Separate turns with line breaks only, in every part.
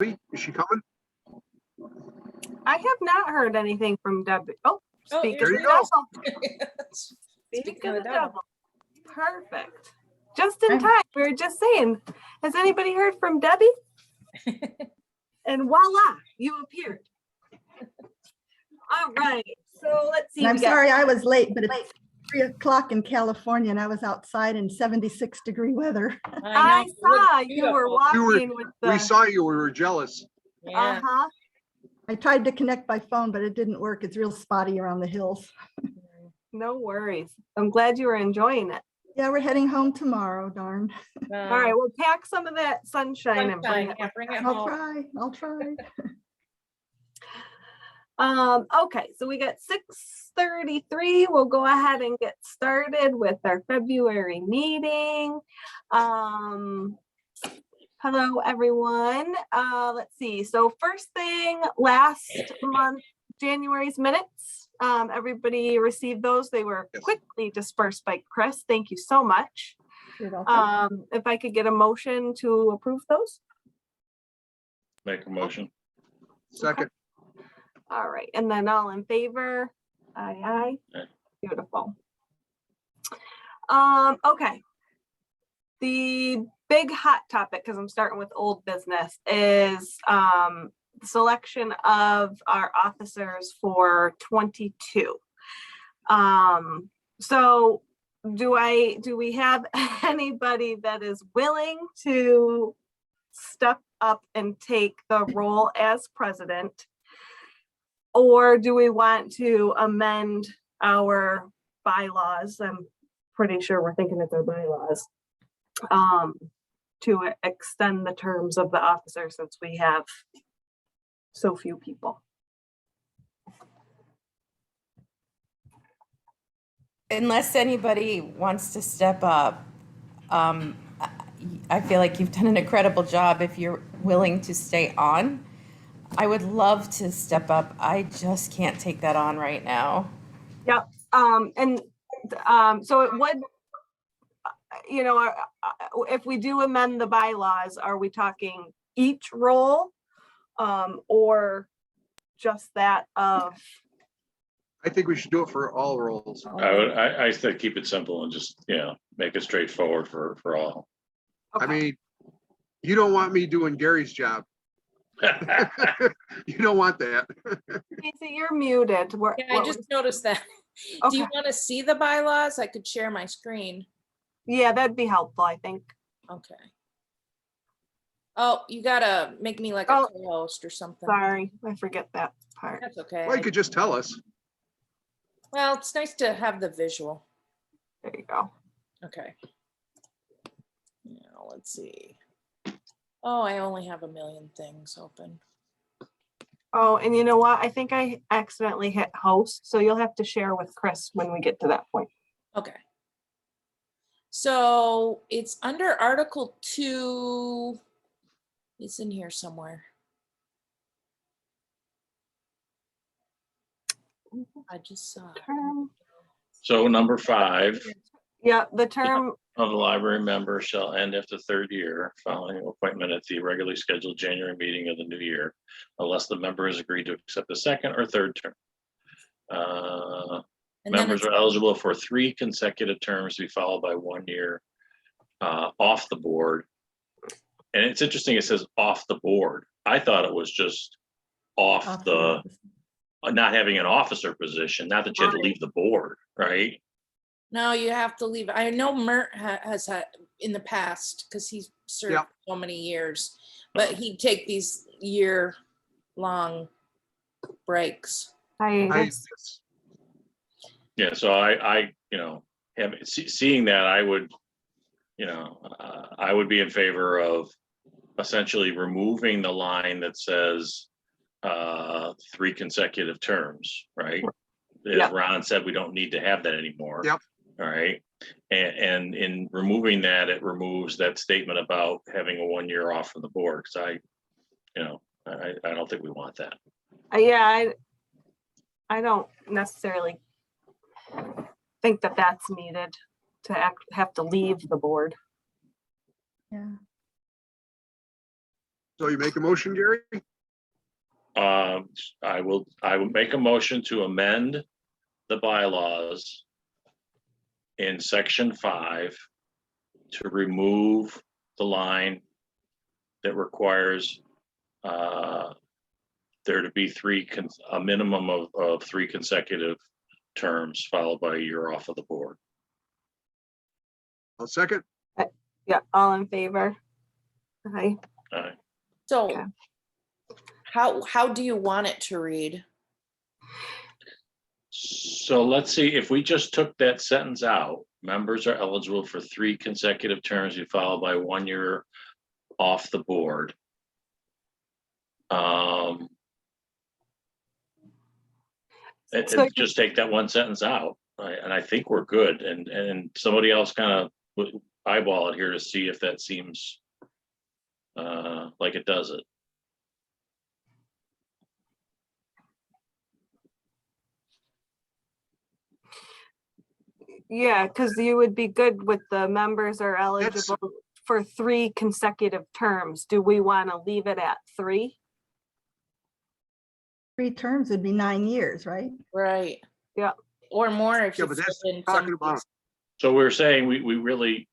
Is she coming?
I have not heard anything from Debbie. Oh, speak
there
of
you
the
go.
devil. Speak
Speaking
of
of
the
the devil.
devil. Perfect. Just in time. We were just saying, has anybody heard from Debbie? And voila, you appeared. All right. So let's see.
And I'm
we got-
sorry I was late, but it's 3 o'clock in California and I was outside in 76-degree weather.
I saw you were
beautiful.
walking with the.
We saw you. We were jealous.
Yeah.
Uh-huh.
I tried to connect by phone, but it didn't work. It's real spotty around the hills.
No worries. I'm glad you were enjoying it.
Yeah, we're heading home tomorrow, darn.
All right, we'll pack some of that sunshine and bring it.
Yeah, bring it
I'll
home.
try, I'll try.
Okay, so we got 6:33. We'll go ahead and get started with our February meeting. Hello, everyone. Let's see. So first thing, last month, January's minutes. Everybody received those. They were
Yes.
quickly dispersed by Chris. Thank you so much.
You're welcome.
If I could get a motion to approve those.
Make a motion.
Second.
All right, and then all in favor? Aye, aye.
Aye.
Beautiful. Okay. The big hot topic, because I'm starting with old business, is the selection of our officers for 22. So do we have anybody that is willing to step up and take the role as president? Or do we want to amend our bylaws? I'm pretty sure we're thinking it's our bylaws. To extend the terms of the officer since we have so few people.
Unless anybody wants to step up, I feel like you've done an incredible job. If you're willing to stay on, I would love to step up. I just can't take that on right now.
Yep. So it would, you know, if we do amend the bylaws, are we talking each role or just that of?
I think we should do it for all roles.
I said keep it simple and just, make it straightforward for all.
I mean, you don't want me doing Gary's job. You don't want that.
Casey, you're muted.
Yeah, I just noticed that. Do you
Okay.
want to see the bylaws? I could share my screen.
Yeah, that'd be helpful, I think.
Okay. Oh, you gotta make me like a
Oh.
co-host or something.
Sorry, I forget that part.
That's okay.
Well, you could just tell us.
Well, it's nice to have the visual.
There you go.
Okay. Now, let's see. Oh, I only have a million things open.
Oh, and you know what? I think I accidentally hit host, so you'll have to share with Chris when we get to that point.
Okay. So it's under Article 2. It's in here somewhere. I just saw it.
So number 5
Yeah, the term,
of the library member shall end after the 3rd year following appointment at the regularly scheduled January meeting of the new year, unless the member has agreed to accept the 2nd or 3rd term.
And then
Members
it's-
are eligible for 3 consecutive terms to be followed by 1 year off the board. And it's interesting, it says off the board. I thought it was just off not having an officer position, not that you had to leave the board, right?
No, you have to leave. I know Mert has had in the past because he's served
Yeah.
so many years, but he'd take these year-long breaks.
hiatus.
Yeah, so I seeing that, I would, I would be in favor of essentially removing the line that says 3 consecutive terms, right? As
Yep.
Ron said, we don't need to have that anymore.
Yep.
All right. And in removing that, it removes that statement about having a 1 year off from the board. Because I don't think we want that.
Yeah, I don't necessarily think that that's needed to have to leave the board.
Yeah.
So you make a motion, Gary?
I will make a motion to amend the bylaws in section 5 to remove the line that requires there to be a minimum of 3 consecutive terms followed by a year off of the board.
I'll second.
Yeah, all in favor? Aye.
So
Okay.
how do you want it to read?
So let's see, if we just took that sentence out, members are eligible for 3 consecutive terms to be followed by 1 year off the board.
So-
Just take that one sentence out, and I think we're good. And somebody else kind of eyeball it here to see if that seems like it does it.
Yeah, because you would be good with the members are eligible for 3 consecutive terms. Do we want to leave it at 3?
3 terms would be 9 years, right?
Right.
Yeah.
Or more if
Yeah,
you
but
fit
that's
in
talking
some
about,
So we're saying we really,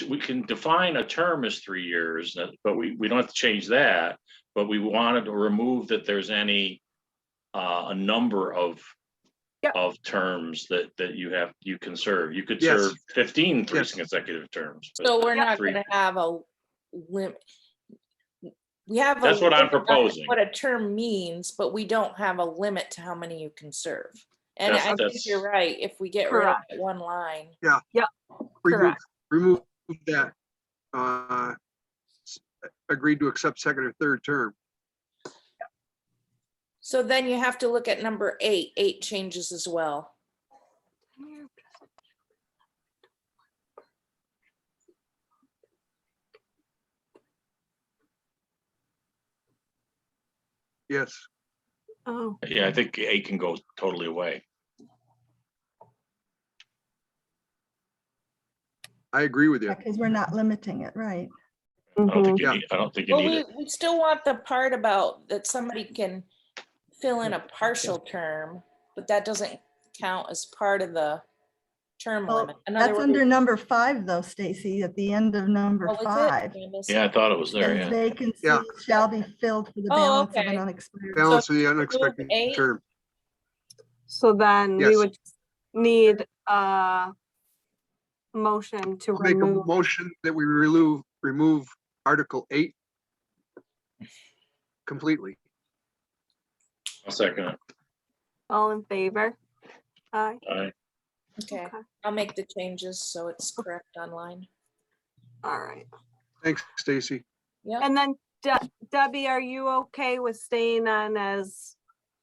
we can define a term as 3 years, but we don't have to change that. But we wanted to remove that there's any, a number of terms that you can serve. You could
Yes.
serve 15 3
Yes.
consecutive terms. but
So we're not
3
gonna have a limit. We have.
That's what I'm
limit on
proposing.
What a term means, but we don't have a limit to how many you can serve. And I think
That's-
you're right, if we get rid of
Correct.
that one line.
remove,
Correct.
remove that. Agreed to accept second or third term.
So then you have to look at number 8. 8 changes as well.
Yes.
Oh,
Yeah, I think 8 can go totally away.
I agree with you.
Because we're not limiting it, right?
I don't think
mhm.
you
Yeah.
need, I don't think you
Well,
need it.
we still want the part about that somebody can fill in a partial term, but that doesn't count as part of the term
Well,
limit. In other
that's
words-
under number 5 though, Stacy, at the end of number
Oh, is it?
5.
Candace?
Yeah, I thought it was there,
Says
yeah.
vacancies
Yeah.
shall be filled for the
Oh,
balance of
okay.
an unexpired.
Balance of the
remove
unexpected
8?
term.
So then we
Yes.
would need a motion to
I'll make a
remove.
motion that we remove Article 8 completely.
I'll second it.
All in favor? Aye.
Okay,
Okay.
I'll make the changes so it's correct online.
All right.
Thanks, Stacy.
Yeah,
And then Debbie, are you okay with staying on as,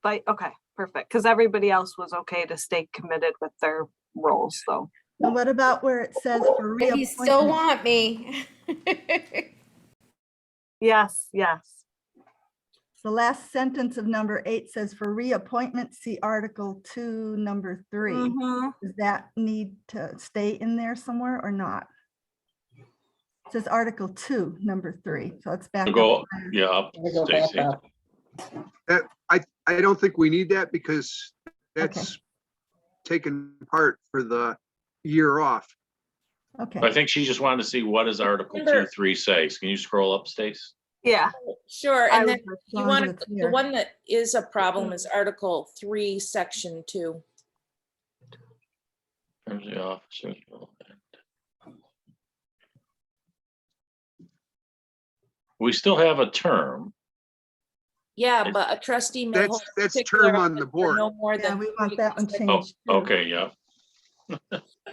okay, perfect. Because everybody else was okay to stay committed with their roles, so.
And what about where it says for
If you still
reappointment?
want me.
Yes, yes.
The last sentence of number 8 says for reappointment, see Article 2, number 3.
Mhm.
Does that need to stay in there somewhere or not? It says Article 2, number 3, so it's back.
So
up
go,
higher.
yeah, up, Stacy.
I don't think we need that because that's taken part for the year off.
Okay,
I think she just wanted to see what does Article 2, 3 say. Can you scroll up, Stace?
Yeah.
sure,
I
and then
would-
as
you
long as
want,
it's
the
here.
one that is a problem is Article 3, Section 2.
Terms of the officers. We still have a term.
Yeah, but a trustee may hold.
That's
particular
term on the
office for
board.
No more
yeah,
than.
we want
3
that one
consecutive-
Oh,
changed. too.
okay, yeah.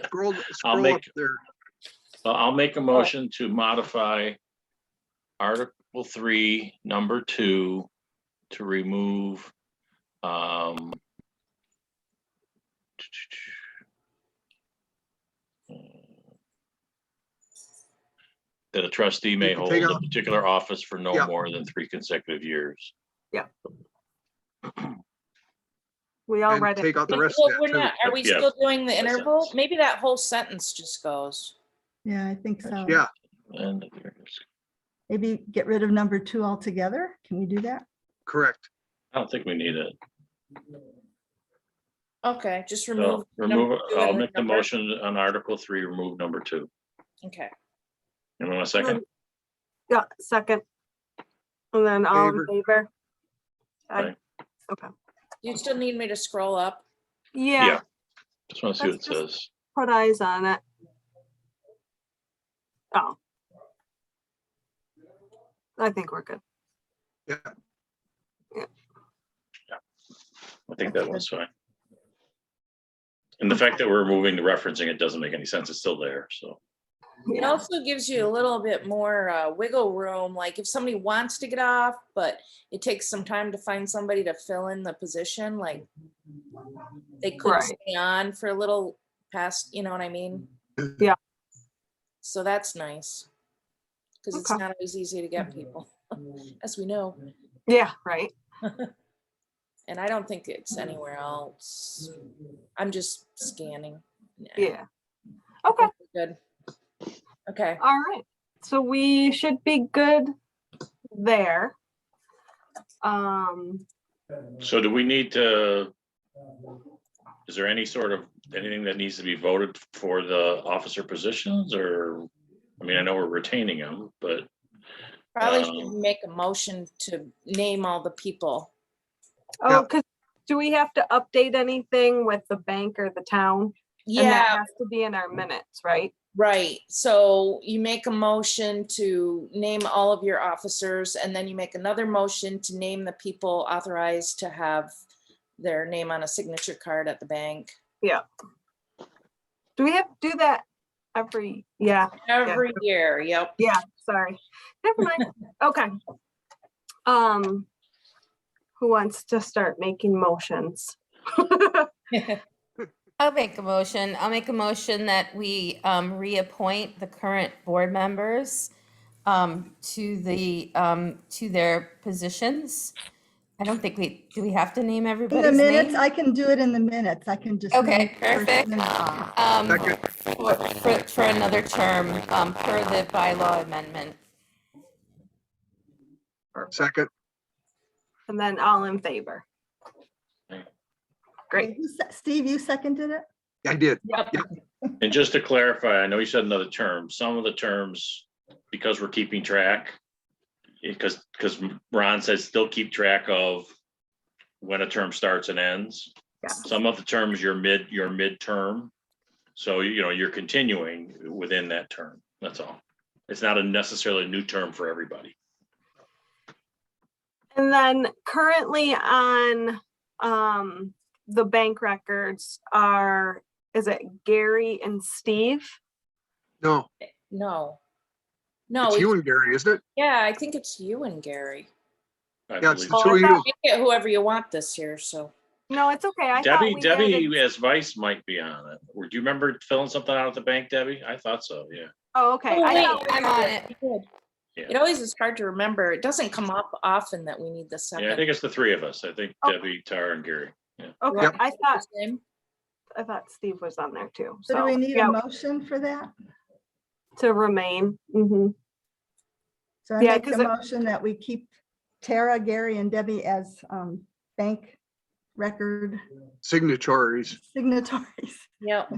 Scroll up
make-
there.
I'll make a motion to modify Article 3, number 2, to remove that a trustee may
You can
hold
take
a
out-
particular office for no
Yeah.
more than 3 consecutive years.
We all
And
read
take
it.
out the rest
Well,
of
we're
that too.
not, are we
Yeah,
still doing the
that
interval?
sentence.
Maybe that whole sentence just goes.
Yeah, I think so.
Yeah,
And there's
Maybe get rid of number 2 altogether. Can we do that?
Correct.
I don't think we need it.
Okay, just
So
remove.
remove,
number 2
I'll
and
make the
number-
motion on Article 3, remove number 2.
Okay,
Anyone want a second?
Yeah, second. And then all in
Favor.
favor? Aye.
Aye.
Okay.
you still need me to scroll up?
Yeah,
Yeah. Just want to see what it
Let's just-
says.
put eyes on it. Oh. I think we're good.
Yeah.
I think that one's fine. And the fact that we're removing the referencing, it doesn't make any sense. It's still there, so.
It
Yeah,
also gives you a little bit more wiggle room, like if somebody wants to get off, but it takes some time to find somebody to fill in the position, like they could
Right.
stay on for a little past, you know what I mean?
Yeah.
So that's nice. Because it's
Okay.
not always easy to get people, as we know.
yeah, right.
And I don't think it's anywhere else. I'm just scanning. Nah,
Yeah. Okay,
Good. Okay.
all right. So we should be good there.
So do we need to, is there any sort of, anything that needs to be voted for the officer positions or, I mean, I know we're retaining them, but
Probably should
Um,
make a motion to name all the people.
Oh,
Yeah.
because do we have to update anything with the bank or the town? And that
Yeah,
has to be in our minutes, right?
right. So you make a motion to name all of your officers, and then you make another motion to name the people authorized to have their name on a signature card at the bank.
Do we have to do that every, yeah,
Every year, yep.
yeah, sorry. Never mind. Okay. Who wants to start making motions?
I'll make a motion. I'll make a motion that we reappoint the current board members to their positions. I don't think do we have to name
In the
everybody's
minutes,
name?
I can do it in the minutes. I can just.
Okay,
name the person
perfect.
and-
For another term, per the bylaw amendment.
Second.
And then all in favor. Great.
Steve, you seconded it?
I did.
and just to clarify, I know you said another term, some of the terms, because we're keeping track, because Ron says still keep track of when a term starts and ends.
Yeah.
Some of the terms your midterm. So, you know, you're continuing within that term. That's all. It's not a necessarily new term for everybody.
And then currently on the bank records is it Gary and Steve?
No,
No.
it's you and Gary, isn't it?
Yeah, I think it's you and Gary.
I
Yeah, it's
believe.
two of you.
You get whoever you want this year, so.
No, it's okay. I thought we
Debbie
added-
as vice might be on it. Or do you remember filling something out at the bank, Debbie? I thought so, yeah.
Oh, okay.
Oh,
I
wait,
thought we
I'm on it.
Yeah.
It always is hard to remember. It doesn't come up often that we need the
Yeah, I
second.
think it's the three of us. I think
Oh.
Debbie, Tara, and Gary.
Okay,
Yep.
I
Same.
thought Steve was on there too.
So do we need
yeah,
a motion for that?
to remain? Mhm.
So I
Yeah,
make
'cause
the
it-
motion that we keep Tara, Gary, and Debbie as bank record
Signatories.
signatories.
Yep.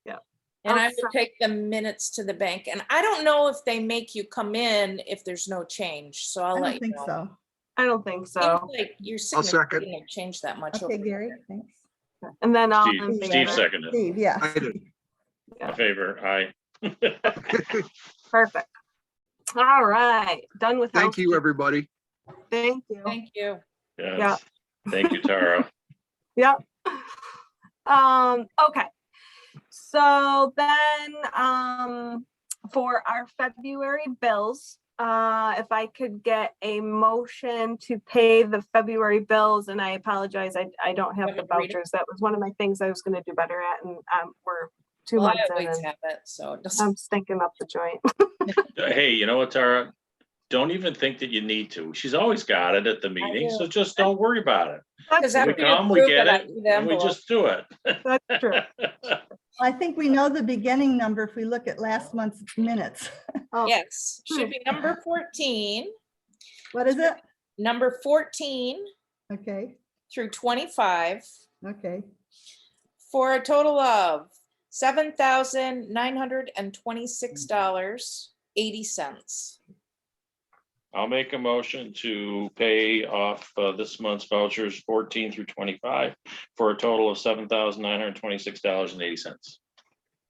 Yep.
And I
I'll
will take the minutes to the bank, and I don't know if they make you come in if there's no change, so
I
I'll let
don't
you
think
know.
so.
I don't think
Seems
so.
like your
I'll
signature
second.
didn't change that much.
Okay,
over
Gary,
there.
thanks.
And then all
Steve,
in
Steve
favor.
seconded.
Steve, yeah.
I did.
In favor, aye.
Perfect. All right, done with.
Thank you,
housekeeping.
everybody.
Thank you.
Thank you.
Yes. Thank you, Tara.
Yep. Okay. So then, for our February bills, if I could get a motion to pay the February bills, and I apologize, I don't have the
Want me to read it?
vouchers. That was one of my things I was gonna do better at, and we're 2
Well, I
months in
always
and
have it, so it doesn't.
I'm stinking up the joint.
Hey, you know what, Tara? Don't even think that you need to. She's always got it at the meeting, so
do.
just don't worry about it.
Because
That's
We
after
true.
you
come, we
approve
get
it, I
it,
do the
and we
envelope.
just do it.
That's true.
I think we know the beginning number if we look at last month's minutes.
Oh,
Yes, should be number 14,
What is it?
number 14
Okay,
through 25,
okay.
for a total of $7,926.80.
I'll make a motion to pay off this month's vouchers 14 through 25 for a total of $7,926.80.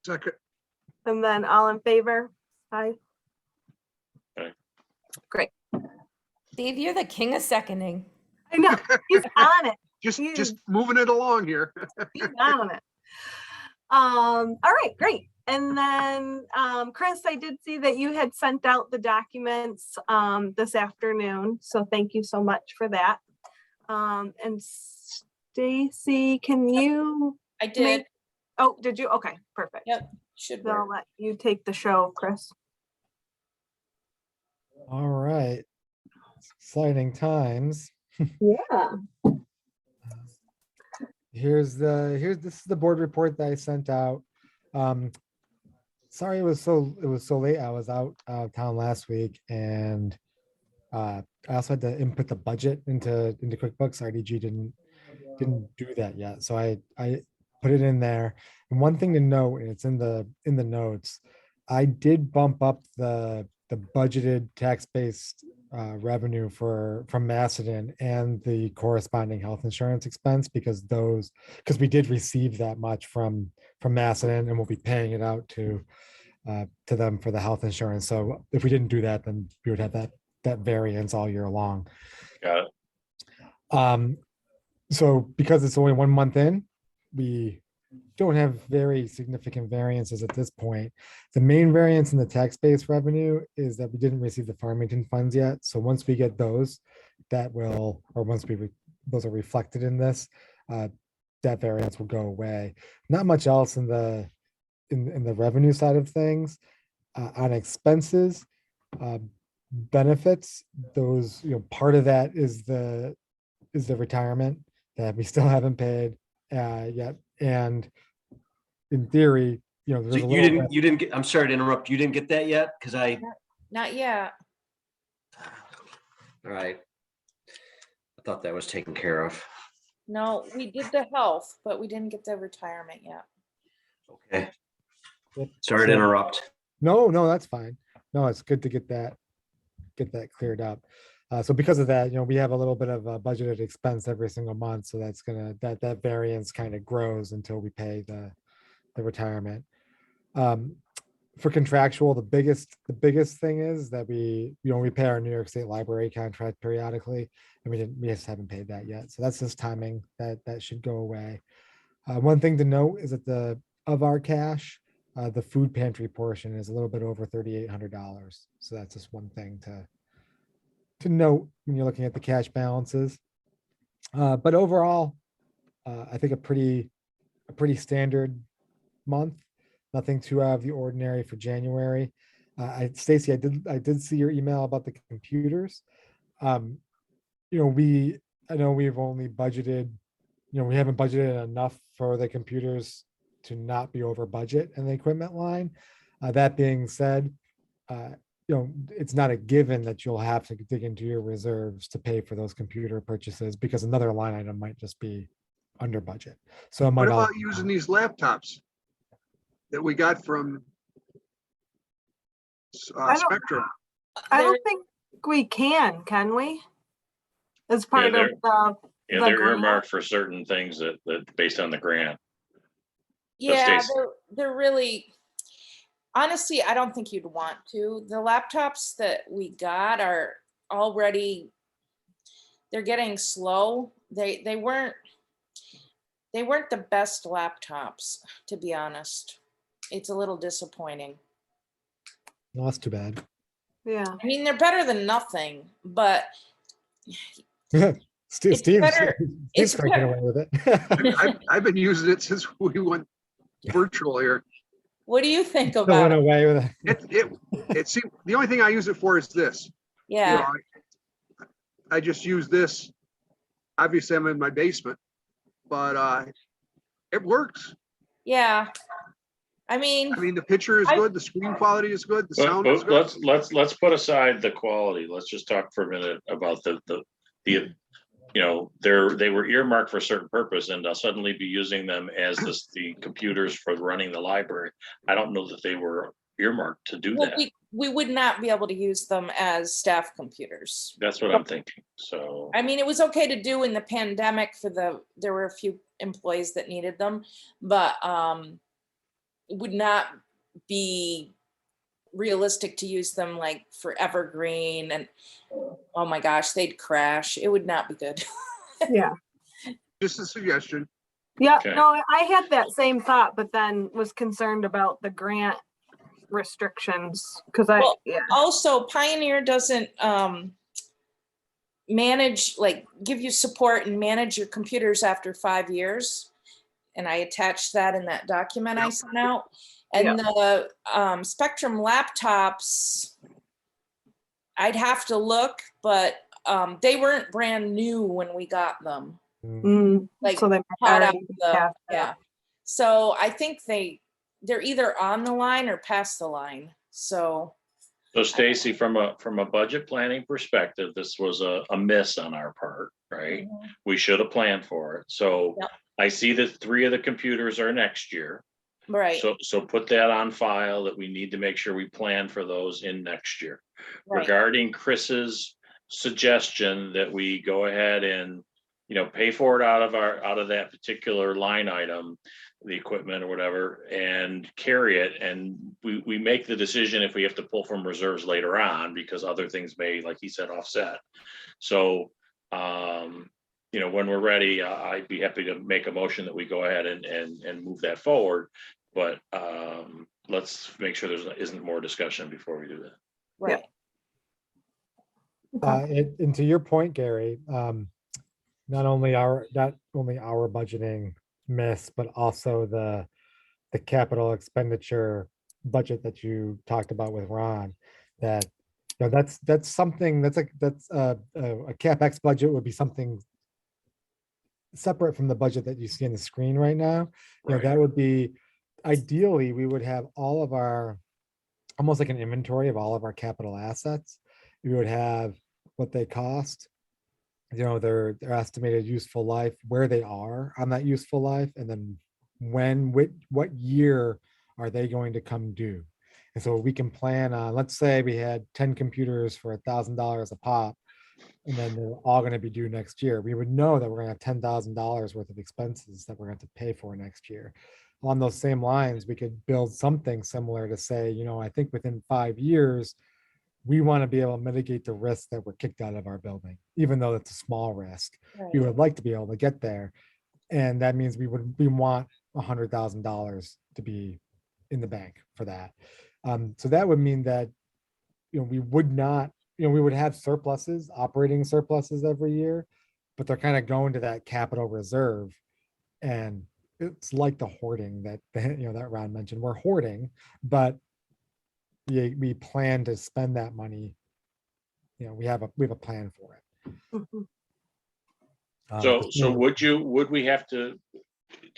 Second,
and then all in favor? Aye.
Steve, you're the king of seconding.
I know, he's on it.
just
Huge.
moving it along here.
He's on it. All right, great. And then, Chris, I did see that you had sent out the documents this afternoon, so thank you so much for that. And Stacy, can you?
I did.
Oh, did you? Okay, perfect.
Yep, should
So I'll
work.
let you take the show, Chris.
All right. Exciting times.
Yeah.
This is the board report that I sent out. Sorry it was so late. I was out of town last week, and I also had to input the budget into QuickBooks. RDG didn't do that yet. So I put it in there. And one thing to note, and it's in the notes, I did bump up the budgeted tax-based revenue from Macedon and the corresponding health insurance expense because we did receive that much from Macedon, and we'll be paying it out to them for the health insurance. So if we didn't do that, then we would have that variance all year long.
Got it.
So because it's only 1 month in, we don't have very significant variances at this point. The main variance in the tax-based revenue is that we didn't receive the Farmington funds yet. So once we get those, those are reflected in this, that variance will go away. Not much else in the revenue side of things. On expenses, benefits, those, part of that is the retirement that we still haven't paid yet. And in theory, there's
So
a little bit.
you didn't get, I'm sorry to interrupt. You didn't get that yet? Because
Not yet.
all right. I thought that was taken care of.
No, we did the health, but we didn't get the retirement yet.
Okay.
Yep.
Sorry to
So-
interrupt.
No, that's fine. No, it's good to get that cleared up. So because of that, we have a little bit of a budgeted expense every single month. So that's that variance kind of grows until we pay the retirement. For contractual, the biggest thing is that we pay our New York State Library contract periodically, and we just haven't paid that yet. So that's just timing that should go away. One thing to note is that of our cash, the food pantry portion is a little bit over $3,800. So that's just one thing to note when you're looking at the cash balances. But overall, I think a pretty standard month. Nothing too out of the ordinary for January. Stacy, I did see your email about the computers. I know we've only budgeted, we haven't budgeted enough for the computers to not be over budget in the equipment line. That being said, it's not a given that you'll have to dig into your reserves to pay for those computer purchases because another line item might just be under budget. So it might
What
all.
about using these laptops that we got from
I don't-
Spectrum?
I
There-
don't think we can we? As part
they're-
of the.
Yeah,
The
they're
grant?
earmarked for certain things that based on the grant.
Yeah,
Stacy.
they're really, honestly, I don't think you'd want to. The laptops that we got are already, they're getting slow. They weren't the best laptops, to be honest. It's a little disappointing.
No, that's too bad.
Yeah.
I mean, they're better than nothing, but
Steve's
better- it's
cranking
better.
away with it.
I've been using it since we went virtual here.
what do you think
Still
about
went
it?
away with it.
It seems, the only thing I use it for is this. You know,
Yeah,
I just use this. Obviously, I'm in my basement, but it works.
yeah. I mean,
I mean, the picture is
I-
good, the screen quality is good, the
But,
sound is
but
good.
let's put aside the quality. Let's just talk for a minute about the, you know, they were earmarked for a certain purpose, and I'll suddenly be using them as the computers for running the library. I don't know that they were earmarked to do
well,
that.
we would not be able to use them as staff computers.
That's what I'm thinking. So,
I mean, it was okay to do in the pandemic there were a few employees that needed them, but it would not be realistic to use them like for evergreen, and oh my gosh, they'd crash. It would not be good.
Yeah.
Just a suggestion.
Yeah,
Okay.
no, I had that same thought, but then was concerned about the grant restrictions because
Well,
yeah.
Also, Pioneer doesn't manage, like, give you support and manage your computers after 5 years. And I attached that in that document I
Yep.
sent out. And the Spectrum laptops, I'd have to look, but they weren't brand new when we got them. Like,
So they
hot out
already
of the,
have that.
yeah. So I think they're either on the line or past the line. So
Stacy, from a budget planning perspective, this was a miss on our part, right? We should have planned for it. So
Yep.
I see that 3 of the computers are next year.
right,
So put that on file that we need to make sure we plan for those in next year.
right.
Regarding Chris's suggestion that we go ahead and, you know, pay for it out of that particular line item, the equipment or whatever, and carry it. And we make the decision if we have to pull from reserves later on, because other things may, like he said, offset. So, you know, when we're ready, I'd be happy to make a motion that we go ahead and move that forward. But let's make sure there isn't more discussion before we do that.
Right.
And to your point, Gary, not only our budgeting miss, but also the capital expenditure budget that you talked about with Ron, that, you know, that's something that's a CapEx budget would be something separate from the budget that you see on the screen right now. You know,
Right.
that would be, ideally, we would have all of our, almost like an inventory of all of our capital assets. We would have what they cost, you know, their estimated useful life, where they are on that useful life, and then what year are they going to come due. And so we can plan on, let's say we had 10 computers for $1,000 a pop, and then they're all going to be due next year. We would know that we're going to have $10,000 worth of expenses that we're going to have to pay for next year. On those same lines, we could build something similar to say, you know, I think within 5 years, we want to be able to mitigate the risk that we're kicked out of our building, even though it's a small risk. We
Right.
would like to be able to get there. And that means we want $100,000 to be in the bank for that. So that would mean that, you know, we would not, you know, we would have surpluses, operating surpluses every year, but they're kind of going to that capital reserve. And it's like the hoarding that, you know, that Ron mentioned. We're hoarding, but we plan to spend that money. You know, we have a plan for it.
Mhm.
So would we have to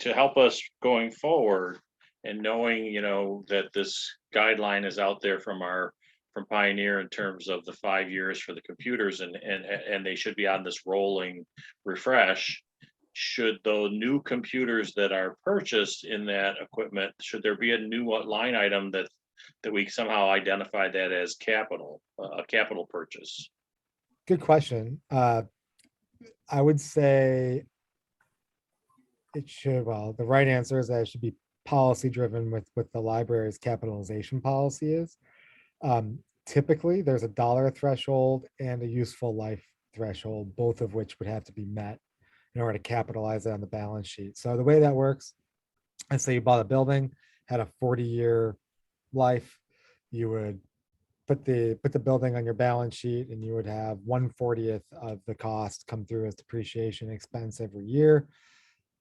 help us going forward, and knowing, you know, that this guideline is out there from Pioneer in terms of the 5 years for the computers, and they should be on this rolling refresh. Should the new computers that are purchased in that equipment, should there be a new line item that we somehow identify that as a capital purchase?
Good question. I would say it should, well, the right answer is that it should be policy driven with the library's capitalization policy is. Typically, there's a dollar threshold and a useful life threshold, both of which would have to be met in order to capitalize it on the balance sheet. So the way that works, let's say you bought a building, had a 40-year life, you would put the building on your balance sheet, and you would have 1/40 of the cost come through as depreciation expense every year.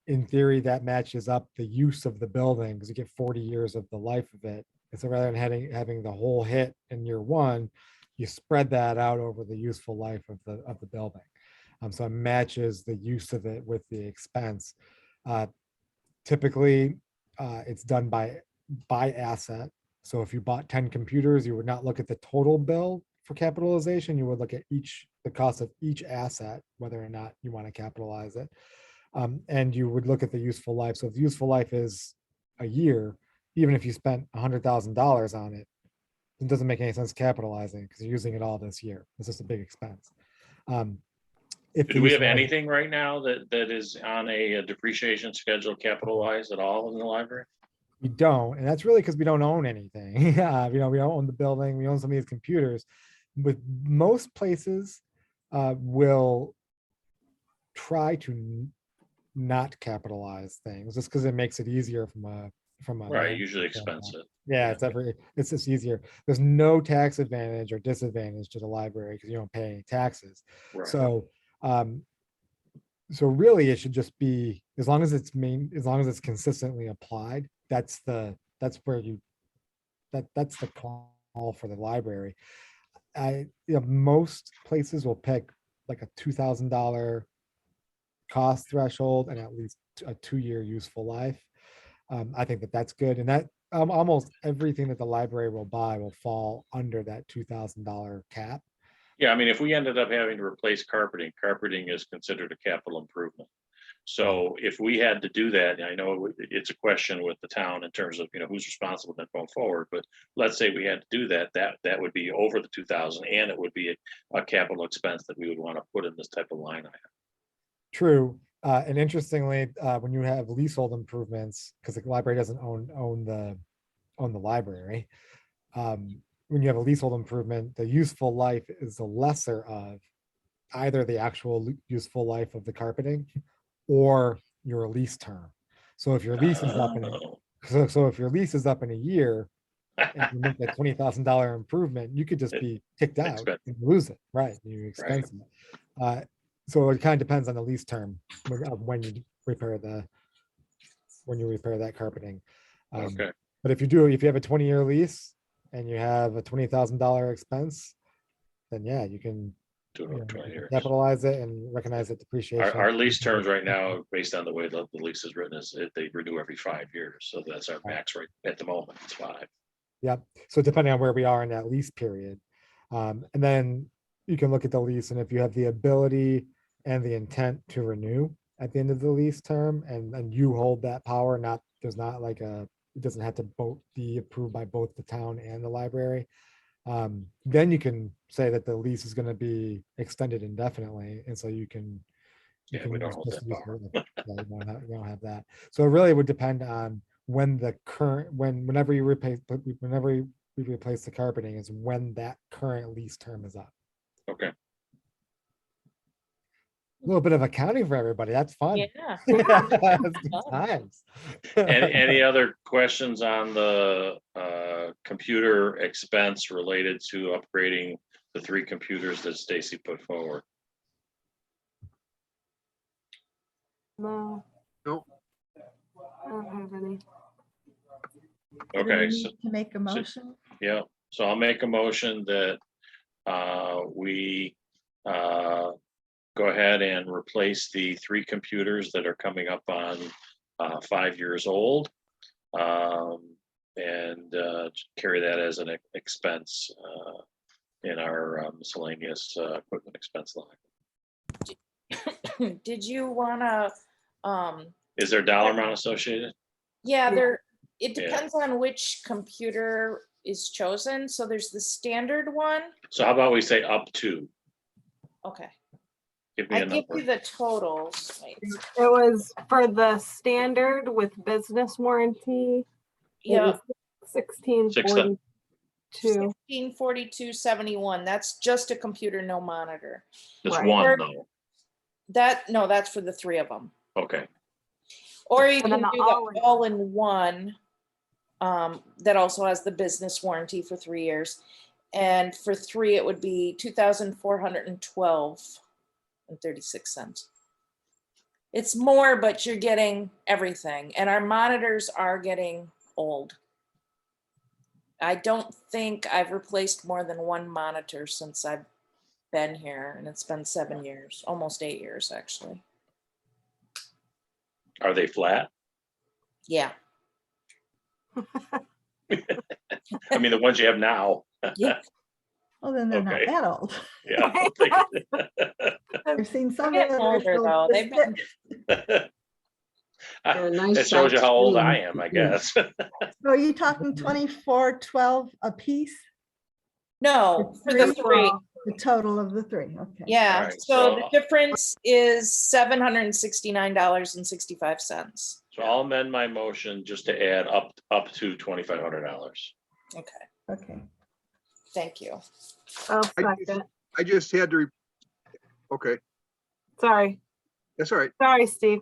In theory, that matches up the use of the building because you get 40 years of the life of it. And so rather than having the whole hit in year one, you spread that out over the useful life of the building. So it matches the use of it with the expense. Typically, it's done by by asset. So if you bought 10 computers, you would not look at the total bill for capitalization. You would look at the cost of each asset, whether or not you want to capitalize it. And you would look at the useful life. So if the useful life is a year, even if you spent $100,000 on it, it doesn't make any sense capitalizing because you're using it all this year. It's just a big expense. If the
Do we have
useful life-
anything right now that is on a depreciation schedule capitalized at all in the library?
We don't, and that's really because we don't own anything. We don't own the building. We own some of these computers. With most places, will try to not capitalize things just because it makes it easier from a
Right,
land
usually
standpoint.
expensive.
Yeah, it's just easier. There's no tax advantage or disadvantage to the library because you don't pay any taxes.
Right.
So, so really, it should just be as long as it's consistently applied. That's the call for the library. Most places will pick like a $2,000 cost threshold and at least a 2-year useful life. I think that's good, and that almost everything that the library will buy will fall under that $2,000 cap.
Yeah, I mean, if we ended up having to replace carpeting is considered a capital improvement. So if we had to do that, and I know it's a question with the town in terms of, who's responsible then going forward, but let's say we had to do that, that would be over the 2,000 and it would be a capital expense that we would want to put in this type of line item.
True. And interestingly, when you have leasehold improvements, because the library doesn't own the library, when you have a leasehold improvement, the useful life is the lesser of either the actual useful life of the carpeting or your lease term. So if your lease is up if your lease is up in a year and you make that $20,000 improvement, you could just be kicked out and lose it. Right. You expense it. So it kind of depends on the lease term when you repair that carpeting.
Okay.
But if you have a 20-year lease and you have a $20,000 expense, then yeah, you can capitalize it and recognize that depreciation.
Our lease terms right now, based on the way the lease is written, is they renew every 5 years. So that's our max rate at the moment. It's 5.
Yep. So depending on where we are in that lease period, and then you can look at the lease, and if you have the ability and the intent to renew at the end of the lease term, and you hold that power, it doesn't have to be approved by both the town and the library. Then you can say that the lease is going to be extended indefinitely, and so you can.
We don't hold that power.
You don't have that. So it really would depend on whenever we replace the carpeting is when that current lease term is up.
Okay.
A little bit of accounting for everybody. That's fun.
Yeah.
That's good times.
Any other questions on the computer expense related to upgrading the 3 computers that Stacy put forward?
No.
Nope.
I don't have any.
Do we
Okay,
need
so
to make a motion?
yeah, so I'll make a motion that we go ahead and replace the 3 computers that are coming up on 5 years old, and carry that as an expense in our miscellaneous equipment expense line.
Did you wanna,
Is there a dollar amount associated?
yeah, it
Yeah.
depends on which computer is chosen. So there's the standard one.
So how about we say up to?
Okay.
Give me
I
a
give you
number.
the totals. Wait.
It was for the standard with business warranty.
Yeah,
1642.
1642.71. That's just a computer, no monitor.
Just
Right.
one though.
No, that's for the 3 of them.
Okay.
Or you
And
can
then
do
the
the all-in-one that also has the business warranty for 3 years. And for 3, it would be $2,412.36. It's more, but you're getting everything. And our monitors are getting old. I don't think I've replaced more than 1 monitor since I've been here, and it's been 7 years, almost 8 years, actually.
Are they flat?
Yeah.
I mean, the ones you have now.
Yeah,
Well, then they're not
Okay.
that old.
Yeah. I'll take it.
I've seen some
they're
that
getting
are
older
still
though. They've been,
They're nice
It shows you
soft
how old I
screen.
am, I guess.
So are you talking 24, 12 a piece?
no, for the three.
The total of the three, okay.
Yeah,
Alright,
so the
so-
difference is $769.65.
So I'll amend my motion just to add up to $2,500.
Okay,
Okay.
thank you.
I'll
I
second.
just- I just had to, okay,
Sorry,
that's all right.
sorry, Steve.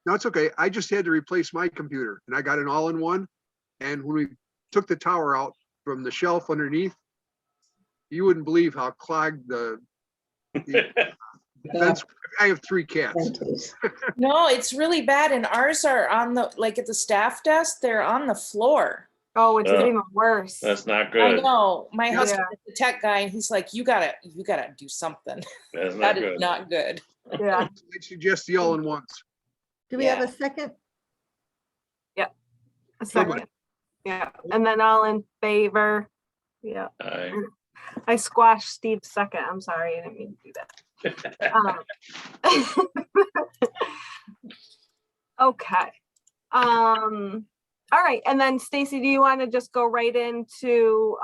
No, it's okay. I just had to replace my computer and I got an all-in-one. And when we took the tower out from the shelf underneath, you wouldn't believe how clogged the vents. I have 3 cats.
Dentist.
No, it's really bad, and ours are on the, like at the staff desk, they're on the floor.
Oh, it's
Ugh.
even worse.
That's not
I
good.
know, my
Yeah.
husband is the tech guy, and he's like, you gotta do something.
That's not
That is
good.
not good.
Yeah,
I suggest the all-in-ones.
Do we have
Yeah.
a second?
a second. Yeah, and then all in favor. Yeah, I squashed Steve's second. I'm sorry, I didn't mean to do that. Okay. All right, and then Stacy, do you want to just go right into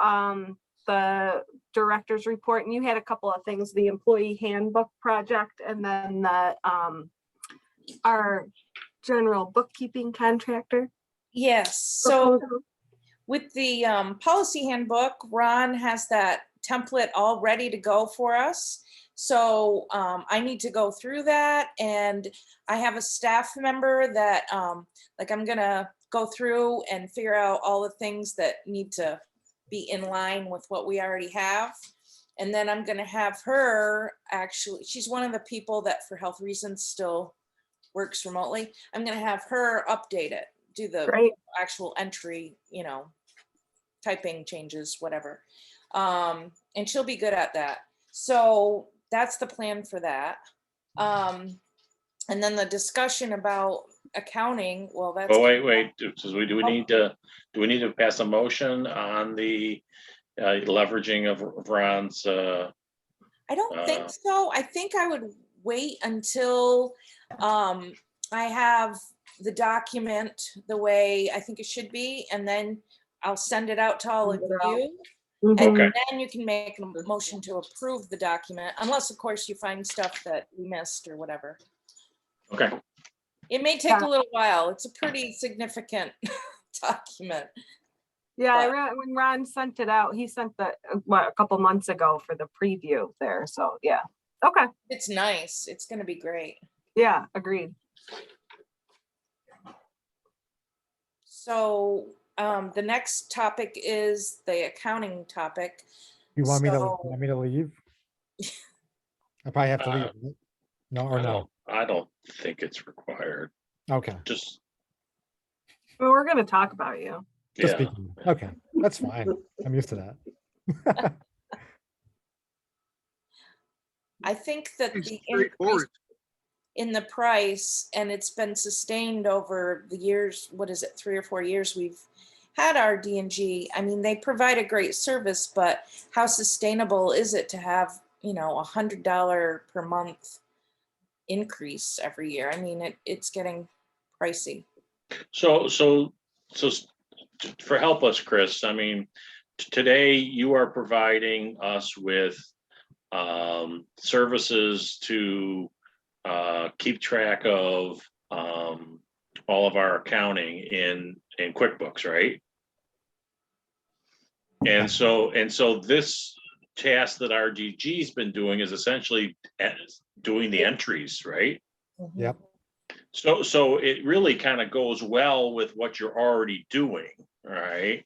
the director's report? And you had a couple of things, the employee handbook project, and then the our general bookkeeping contractor.
Yes, so
proposal.
with the policy handbook, Ron has that template all ready to go for us. So I need to go through that, and I have a staff member that like I'm gonna go through and figure out all the things that need to be in line with what we already have. And then I'm gonna have her, actually, she's one of the people that for health reasons still works remotely. I'm gonna have her update it, do the
Great.
actual entry, you know, typing changes, whatever. And she'll be good at that. So that's the plan for that. And then the discussion about accounting, well, that's.
Oh, wait, do we need to pass a motion on the leveraging of Ron's,
I don't think so. I think I would wait until I have the document the way I think it should be, and then I'll send it out to all of you.
Mhm.
And
Okay.
then you can make a motion to approve the document, unless of course you find stuff that we missed or whatever.
okay,
It may take a little while. It's a pretty significant document.
Yeah,
but-
when Ron sent it out, he sent the, what, a couple months ago for the preview there. So, yeah. Okay.
It's nice. It's gonna be great.
Yeah, agreed.
So the next topic is the accounting topic.
You want me to,
So-
want me to leave? I probably have to leave. right? No, or no?
I don't think it's required,
Okay,
just,
Well, we're going to talk about you.
just
yeah.
speaking. Okay, that's fine. I'm used to that.
I think that
It's
the
straightforward.
increase in the price, and it's been sustained over the years, what is it, 3 or 4 years we've had our D&G. I mean, they provide a great service, but how sustainable is it to have, you know, $100 per month increase every year? I mean, it's getting pricey.
So for help us, Chris, I mean, today you are providing us with services to keep track of all of our accounting in QuickBooks, right? And so this task that RGG's been doing is essentially doing the entries, right?
Yep.
So it really kind of goes well with what you're already doing, right?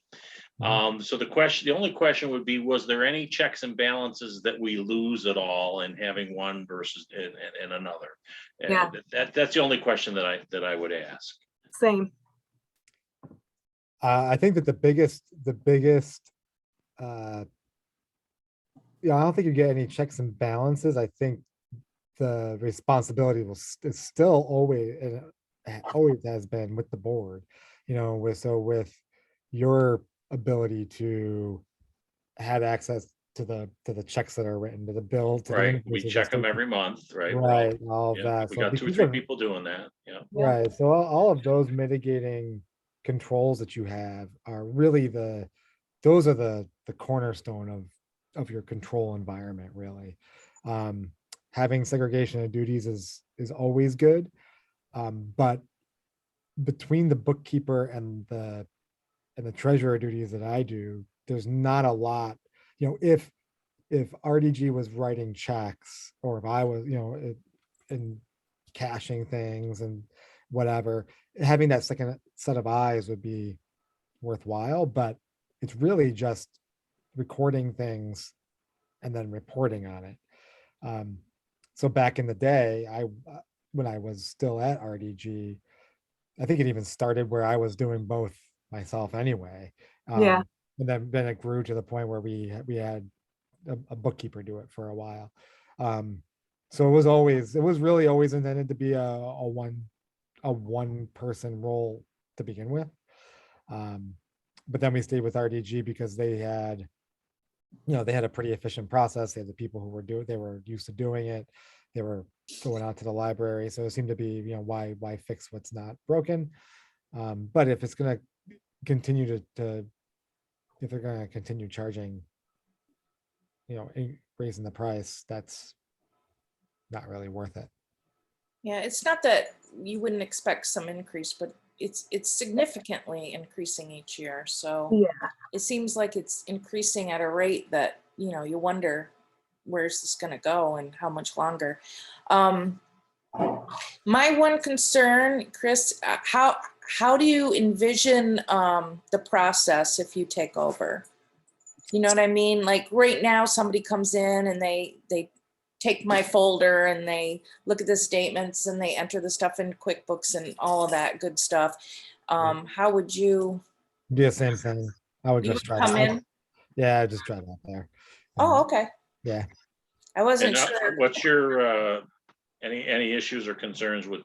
So the only question would be, was there any checks and balances that we lose at all in having one versus in another? And
Yeah.
that's the only question that I would ask.
Same.
I think that the biggest, I don't think you get any checks and balances. I think the responsibility is still always, and always has been with the board, you know, with your ability to have access to the checks that are written, to the bill, to the
Right, we
invoices,
check them
the
every month, right?
right, all of
Yeah,
that.
we
So
got 2 or
because
3
of,
people doing that, yeah.
right, so all of those mitigating controls that you have are really those are the cornerstone of your control environment, really. Having segregation of duties is always good, but between the bookkeeper and the treasurer duties that I do, there's not a lot. If RDG was writing checks, or if I was, and cashing things and whatever, having that second set of eyes would be worthwhile. But it's really just recording things and then reporting on it. So back in the day, when I was still at RDG, I think it even started where I was doing both myself anyway.
Yeah.
And then it grew to the point where we had a bookkeeper do it for a while. So it was really always intended to be a one person role to begin with. But then we stayed with RDG because they had a pretty efficient process. They had the people who they were used to doing it. They were going out to the library. So it seemed to be, why fix what's not broken? But if it's going to continue if they're going to continue charging, raising the price, that's not really worth it.
Yeah, it's not that you wouldn't expect some increase, but it's significantly increasing each year. So
Yeah.
it seems like it's increasing at a rate that, you wonder, where's this going to go and how much longer? My one concern, Chris, how do you envision the process if you take over? You know what I mean? Like right now, somebody comes in and they take my folder and they look at the statements and they enter the stuff in QuickBooks and all of that good stuff. How would you?
Do the same thing. I would
You
just
would come in?
Yeah, just drive out there.
Oh, okay.
Yeah.
I wasn't
And
sure.
what's your, any issues or concerns with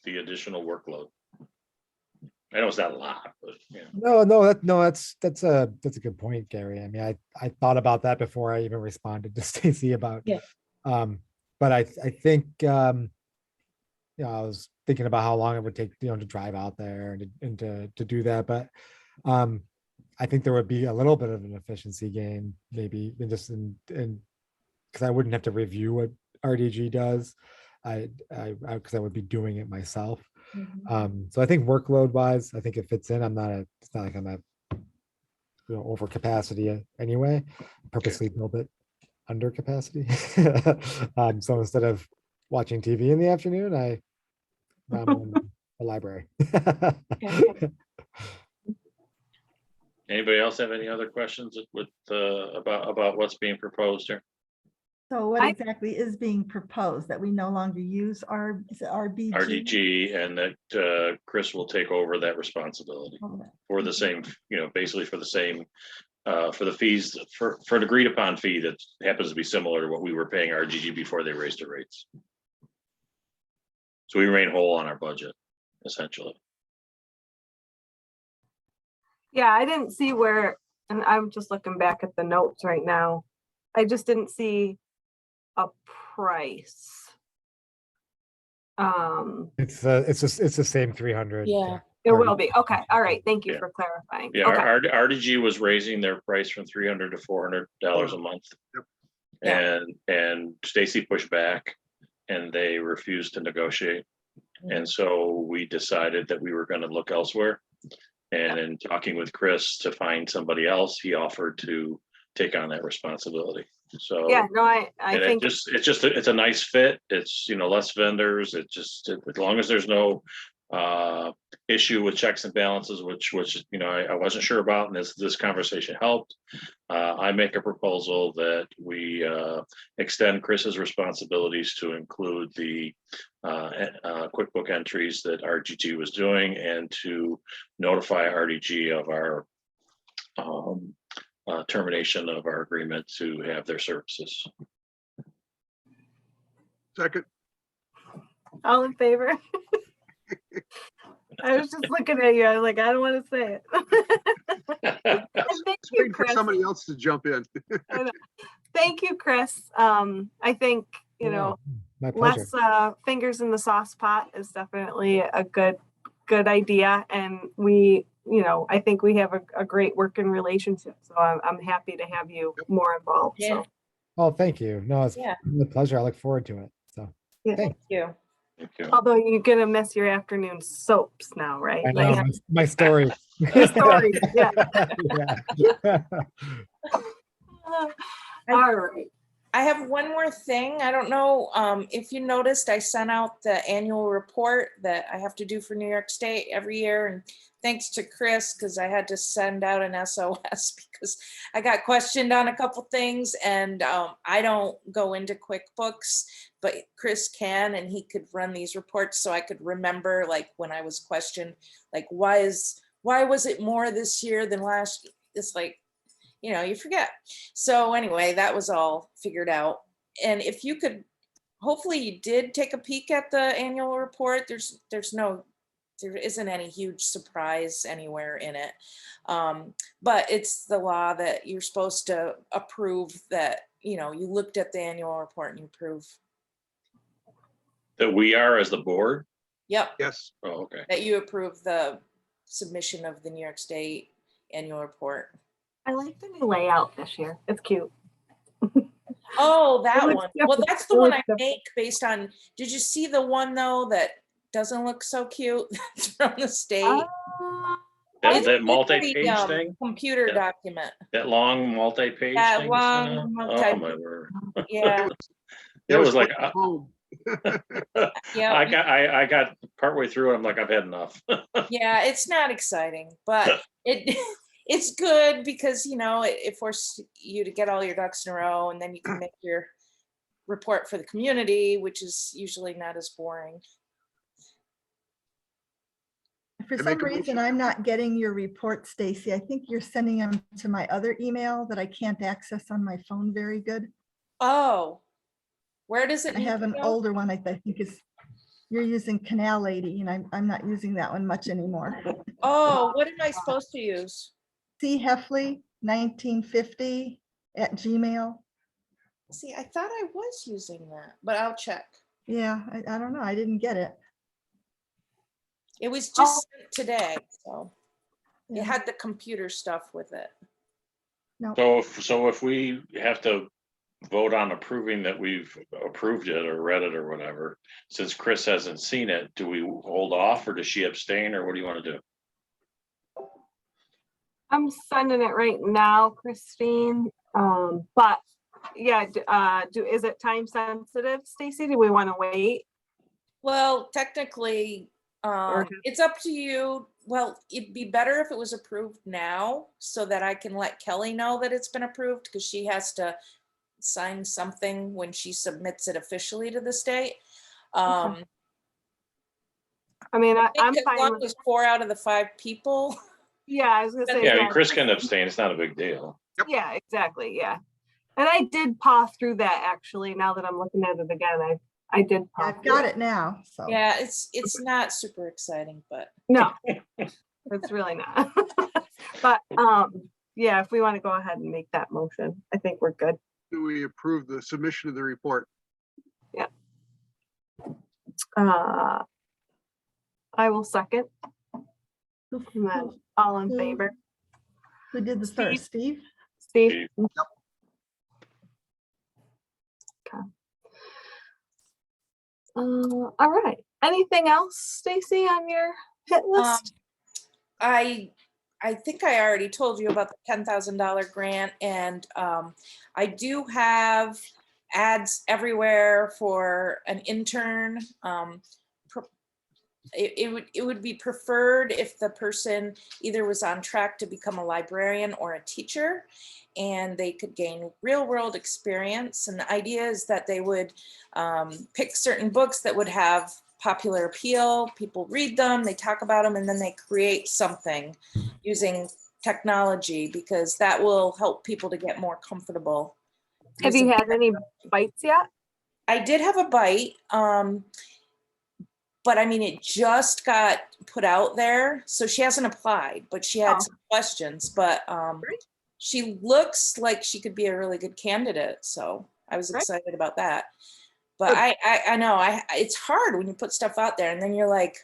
the additional workload? I know it's not a lot, but yeah.
That's a good point, Gary. I mean, I thought about that before I even responded to Stacy about,
Yeah.
But I think, I was thinking about how long it would take, to drive out there and to do that. But, I think there would be a little bit of an efficiency gain, maybe because I wouldn't have to review what RDG does. Because I would be doing it myself. So I think workload wise, I think it fits in. It's not like I'm at over capacity anyway. Purposely build it under capacity. So instead of watching TV in the afternoon, I'm in the library.
Anybody else have any other questions about what's being proposed here?
So what
I-
exactly is being proposed? That we no longer use is it RBG?
RDG, and that Chris will take over that responsibility
Oh, that-
for the same, basically for the same, for the fees, for an agreed upon fee that happens to be similar to what we were paying RGG before they raised their rates. So we remain whole on our budget, essentially.
Yeah, I didn't see where, and I'm just looking back at the notes right now. I just didn't see a price.
It's the same 300.
Yeah.
It will be. Okay. All right. Thank you
Yeah.
for clarifying.
Yeah,
Okay.
RDG was raising their price from $300 to $400 a month.
Yeah.
And Stacy pushed back and they refused to negotiate. And so we decided that we were going to look elsewhere. And in talking with Chris to find somebody else, he offered to take on that responsibility. So
Yeah, no, I think
it's a nice fit. It's, less vendors. As long as there's no issue with checks and balances, which I wasn't sure about, and this conversation helped. I make a proposal that we extend Chris's responsibilities to include the QuickBook entries that RGG was doing, and to notify RDG of our termination of our agreement to have their services.
Second.
all in favor. I was just looking at you. I was like, I don't want to say it. And thank you,
Waiting for
Chris.
somebody else to jump in.
Thank you, Chris. I think, you know,
My pleasure.
less fingers in the sauce pot is definitely a good idea. And we, you know, I think we have a great working relationship. So I'm happy to have you more involved.
Yeah.
So
Oh, thank you. No, it's
Yeah.
a pleasure. I look forward to it. So
yeah.
thanks.
Thank you.
Thank you.
Although you're gonna miss your afternoon soaps now, right?
I know
Like
my story.
your stories. Yeah.
Yeah.
All right.
I have one more thing. I don't know if you noticed, I sent out the annual report that I have to do for New York State every year. And thanks to Chris, because I had to send out an SOS because I got questioned on a couple things, and I don't go into QuickBooks, but Chris can, and he could run these reports so I could remember, like when I was questioned, like why was it more this year than last year? It's like, you know, you forget. So anyway, that was all figured out. And if you could, hopefully you did take a peek at the annual report. There isn't any huge surprise anywhere in it. But it's the law that you're supposed to approve that, you know, you looked at the annual report and you approve.
That we are as the board?
Yep,
Yes.
Oh, okay.
that you approve the submission of the New York State annual report.
I like the new layout this year. It's cute.
Oh, that
looks
one. Well,
different.
that's the
It
one
looks
I
different.
make based on, did you see the one though that doesn't look so cute? That's from the state.
That
It's
that
a
multi-page
very,
thing,
Computer
Yeah.
document.
that long multi-page
That
thing. you sent
long
out?
multi-
Oh, my word.
Yeah,
It was like,
put home.
yeah,
I got partway through it. I'm like, I've had enough.
yeah. It's not exciting, but it's good because, you know, it forces you to get all your ducks in a row, and then you can make your report for the community, which is usually not as boring.
For
I
some
make a
reason,
motion.
I'm not getting your report, Stacy. I think you're sending them to my other email that I can't access on my phone very good.
Oh, where does it
I
need
have
to
an
go?
older one, I think is, you're using Canal Lady, and I'm not using that one much anymore.
Oh, what am I supposed to use?
C Heffley 1950 @Gmail.
See, I thought I was using that, but I'll check.
Yeah, I don't know. I didn't get it.
It was just sent today, so
Yeah.
it had the computer stuff with it.
No,
So if we have to vote on approving that we've approved it or read it or whatever, since Chris hasn't seen it, do we hold off or does she abstain or what do you want to do?
I'm sending it right now, Christine. But yeah, is it time sensitive, Stacy? Do we want to wait?
Well, technically,
Or-
it's up to you. Well, it'd be better if it was approved now so that I can let Kelly know that it's been approved, because she has to sign something when she submits it officially to the state.
I mean,
I
I'm
think as
fine
long
with,
as 4 out of the 5 people.
yeah, I was gonna say,
Yeah, I mean,
yeah,
Chris can abstain. It's not a big deal.
yeah, exactly, yeah. And I did paw through that actually, now that I'm looking at it again, I did paw
I've
through
got it now, so.
Yeah, it's not super exciting, but
No, it's really not. But, yeah, if we want to go ahead and make that motion, I think we're good.
Do we approve the submission of the report?
I will second.
Who-
And then all in
who-
favor?
Who did the
Steve.
first, Steve?
Steve?
Steve.
Okay. All right. Anything else, Stacy, on your hit list?
I think I already told you about the $10,000 grant, and I do have ads everywhere for an intern. It would be preferred if the person either was on track to become a librarian or a teacher, and they could gain real world experience. And the idea is that they would pick certain books that would have popular appeal. People read them, they talk about them, and then they create something using technology, because that will help people to get more comfortable.
Have you had any bites yet?
I did have a bite, But I mean, it just got put out there, so she hasn't applied, but she had
Oh.
some questions, but
Great.
she looks like she could be a really good candidate, so I was
Great.
excited about that. But
Good.
I know, it's hard when you put stuff out there and then you're like,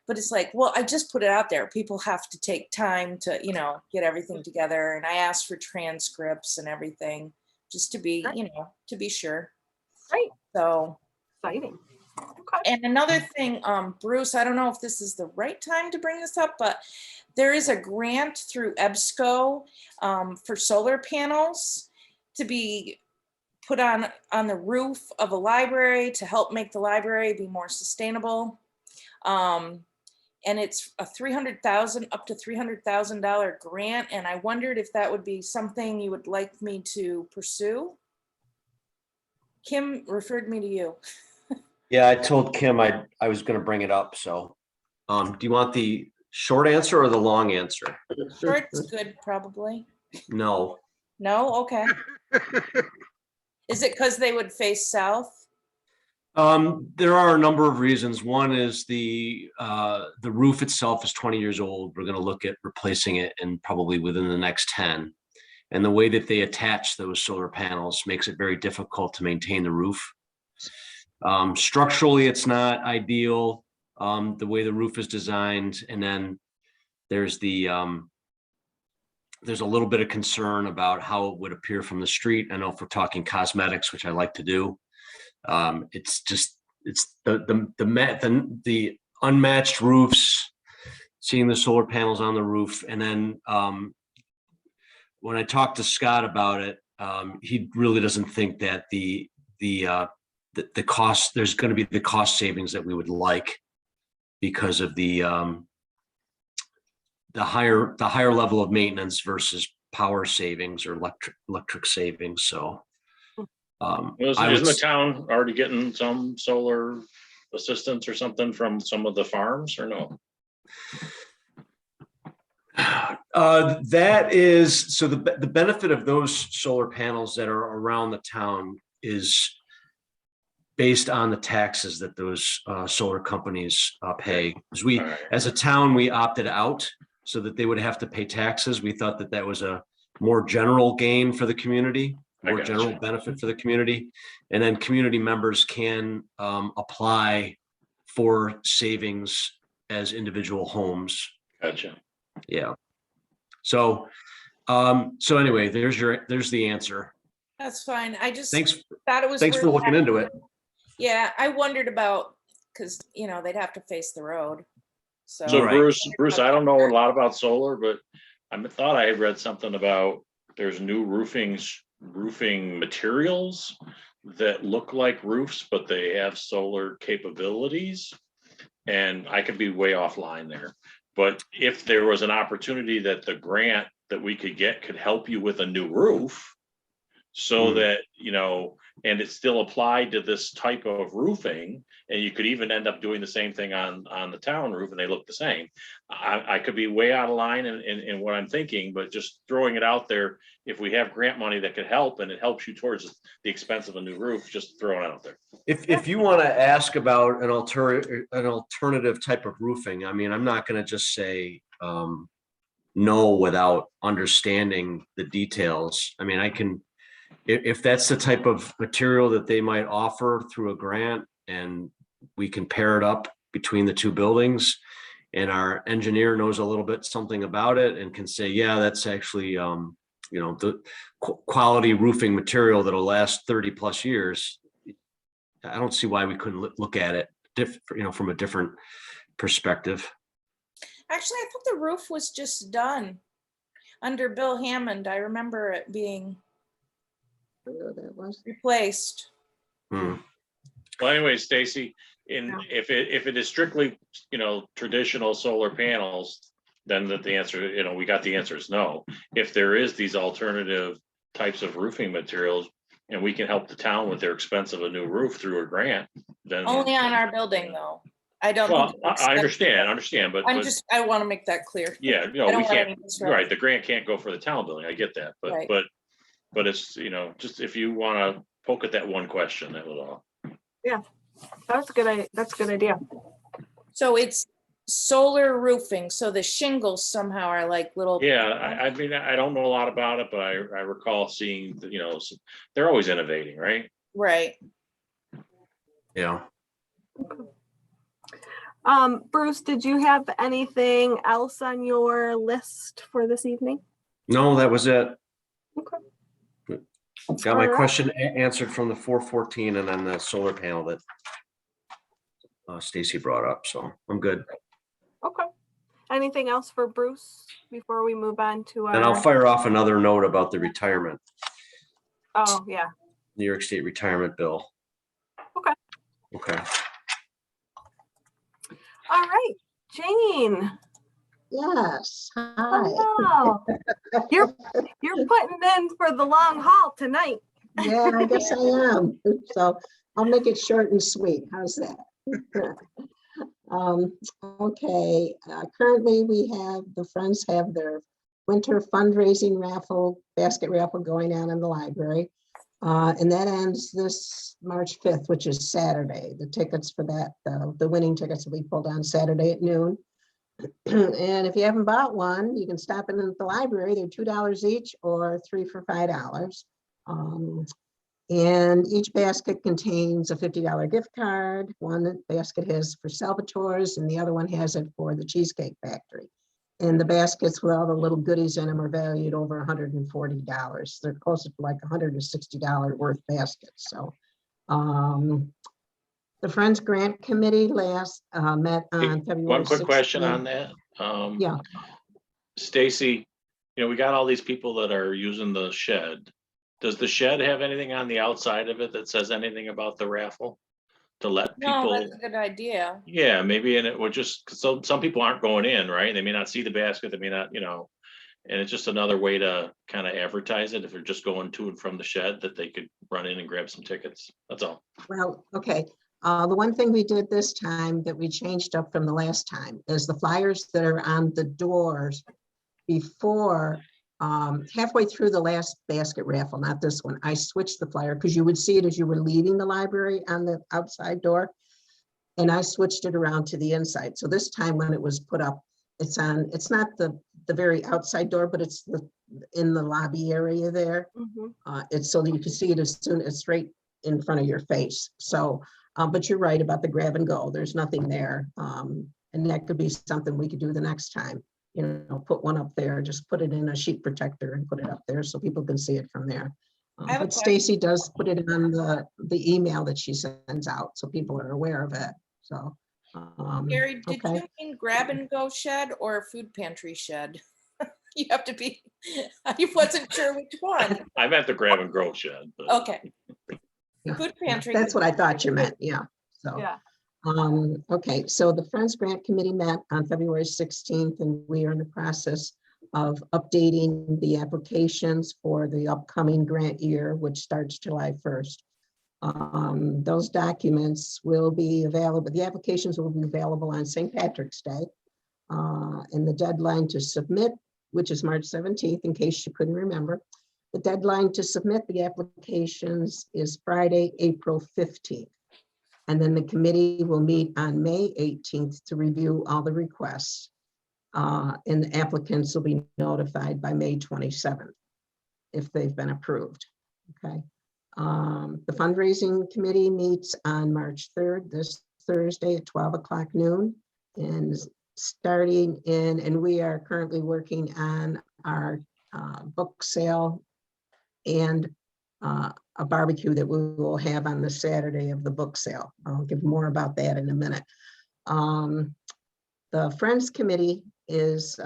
but it's like, well, I just put it out there. People have to take time to, you know, get everything together. And I asked for transcripts and everything just to be,
Great.
you know, to be sure.
Great.
So,
Exciting. Okay.
and another thing, Bruce, I don't know if this is the right time to bring this up, but there is a grant through EBSCO for solar panels to be put on the roof of a library to help make the library be more sustainable. And it's a $300,000 up to $300,000 grant. And I wondered if that would be something you would like me to pursue. Kim referred me to you.
Yeah, I told Kim I was gonna bring it up, so. Do you want the short answer or the long answer?
Short's good, probably.
No.
No, okay. Is it because they would face south?
There are a number of reasons. One is the roof itself is 20 years old. We're gonna look at replacing it and probably within the next 10. And the way that they attach those solar panels makes it very difficult to maintain the roof. Structurally, it's not ideal, the way the roof is designed. And then there's a little bit of concern about how it would appear from the street. I know if we're talking cosmetics, which I like to do, it's the unmatched roofs, seeing the solar panels on the roof. And then when I talked to Scott about it, he really doesn't think that the cost, there's going to be the cost savings that we would like because of the higher level of maintenance versus power savings or electric savings. So
Isn't the town already getting some solar assistance or something from some of the farms or no?
That is, so the benefit of those solar panels that are around the town is based on the taxes that those solar companies pay. Because we, as a town, we opted out so that they would have to pay taxes. We thought that that was a more general gain for the community, more general benefit for the community. And then community members can apply for savings as individual homes.
Gotcha.
Yeah. So anyway, there's the answer.
That's fine. I just
Thanks.
thought it was.
Thanks for
worth
looking into it.
Yeah, I wondered about, because, you know, they'd have to face the road. So
So Bruce, I don't know a lot about solar, but I thought I had read something about there's new roofing materials that look like roofs, but they have solar capabilities. And I could be way offline there. But if there was an opportunity that the grant that we could get could help you with a new roof, so that, you know, and it still applied to this type of roofing, and you could even end up doing the same thing on the town roof and they look the same. I could be way out of line in what I'm thinking, but just throwing it out there, if we have grant money that could help and it helps you towards the expense of a new roof, just throwing it out there.
If you want to ask about an alternative type of roofing, I mean, I'm not going to just say no without understanding the details. I mean, I can, if that's the type of material that they might offer through a grant and we can pair it up between the two buildings and our engineer knows a little bit something about it and can say, yeah, that's actually, you know, the quality roofing material that'll last 30 plus years. I don't see why we couldn't look at it from a different perspective.
actually, I thought the roof was just done under Bill Hammond. I remember it being replaced.
Hmm.
Well, anyway, Stacy, if it is strictly, you know, traditional solar panels, then the answer, you know, we got the answer is no. If there is these alternative types of roofing materials and we can help the town with their expense of a new roof through a grant, then
Only on our building, though. I don't.
well,
think it's
I
expensive.
understand, but
I want to make that clear.
yeah,
I
no,
don't
we
want
can't,
any disruption.
right, the grant can't go for the town building, I get that,
Right.
but it's, you know, just if you want to poke at that one question, that was all.
That's a that's a good idea.
So it's solar roofing, so the shingles somehow are like little.
Yeah, I mean, I don't know a lot about it, but I recall seeing, they're always innovating, right?
Right.
Yeah.
Bruce, did you have anything else on your list for this evening?
No, that was it.
Okay.
Got my
All right.
question answered from the 414 and then the solar panel that Stacy brought up. So I'm good.
Okay. Anything else for Bruce before we move on to
And I'll
our,
fire off another note about the retirement,
oh, yeah.
New York State retirement bill.
Okay.
Okay.
All right, Jane.
Yes, hi.
Hello. You're putting in for the long haul tonight.
Yeah, I guess I am. So I'll make it short and sweet. How's that? Okay, currently the Friends have their winter fundraising raffle, basket raffle going on in the library. And that ends this March 5th, which is Saturday. The tickets for that, the winning tickets will be pulled on Saturday at noon. And if you haven't bought one, you can stop in at the library. They're $2 each or 3 for $5. And each basket contains a $50 gift card. One basket has for Salvatore's and the other one has it for the Cheesecake Factory. And the baskets with all the little goodies in them are valued over $140. They're closer to like $160 worth baskets. So the Friends Grant Committee last met on February 16th.
One quick question on that.
Yeah.
Stacy, we got all these people that are using the shed. Does the shed have anything on the outside of it that says anything about the raffle? To let
No,
people,
that's a good idea.
yeah, maybe, and it would just, so some people aren't going in, right? They may not see the basket, they may not, and it's just another way to kind of advertise it if they're just going to and from the shed, that they could run in and grab some tickets. That's all.
Well, okay. The one thing we did this time that we changed up from the last time is the flyers that are on the doors before, halfway through the last basket raffle, not this one, I switched the flyer because you would see it as you were leaving the library on the outside door. And I switched it around to the inside. So this time when it was put up, it's not the very outside door, but it's in the lobby area there. It's so that you can see it as soon as straight in front of your face. So, but you're right about the grab and go. There's nothing there. And that could be something we could do the next time. Put one up there, just put it in a sheet protector and put it up there so people can see it from there. But Stacy does put it on the email that she sends out, so people are aware of it. So,
Gary, did
okay.
you mean grab and go shed or a food pantry shed? You have to be, I wasn't sure which one.
I meant the grab and go shed. But.
Okay. Food pantry.
That's what I thought you meant. Yeah. So.
Yeah.
Okay, so the Friends Grant Committee met on February 16th, and we are in the process of updating the applications for the upcoming grant year, which starts July 1st. Those documents will be available, the applications will be available on St. Patrick's Day. And the deadline to submit, which is March 17th, in case you couldn't remember, the deadline to submit the applications is Friday, April 15th. And then the committee will meet on May 18th to review all the requests. And the applicants will be notified by May 27th if they've been approved. Okay. The fundraising committee meets on March 3rd, this Thursday at 12 o'clock noon. And starting in, and we are currently working on our book sale and a barbecue that we will have on the Saturday of the book sale. I'll give more about that in a minute. The Friends Committee is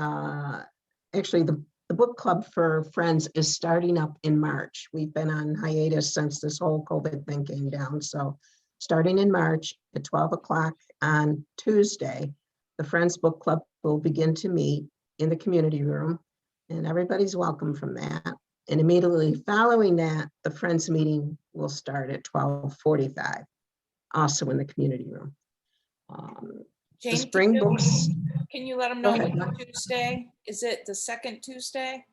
actually the book club for Friends is starting up in March. We've been on hiatus since this whole COVID thing came down. So starting in March at 12 o'clock on Tuesday, the Friends Book Club will begin to meet in the community room, and everybody's welcome from that. And immediately following that, the Friends meeting will start at 12:45, also in the community room.
Jane,
The spring books.
can you let them
Go
know
ahead,
which Tuesday? Is it the second Tuesday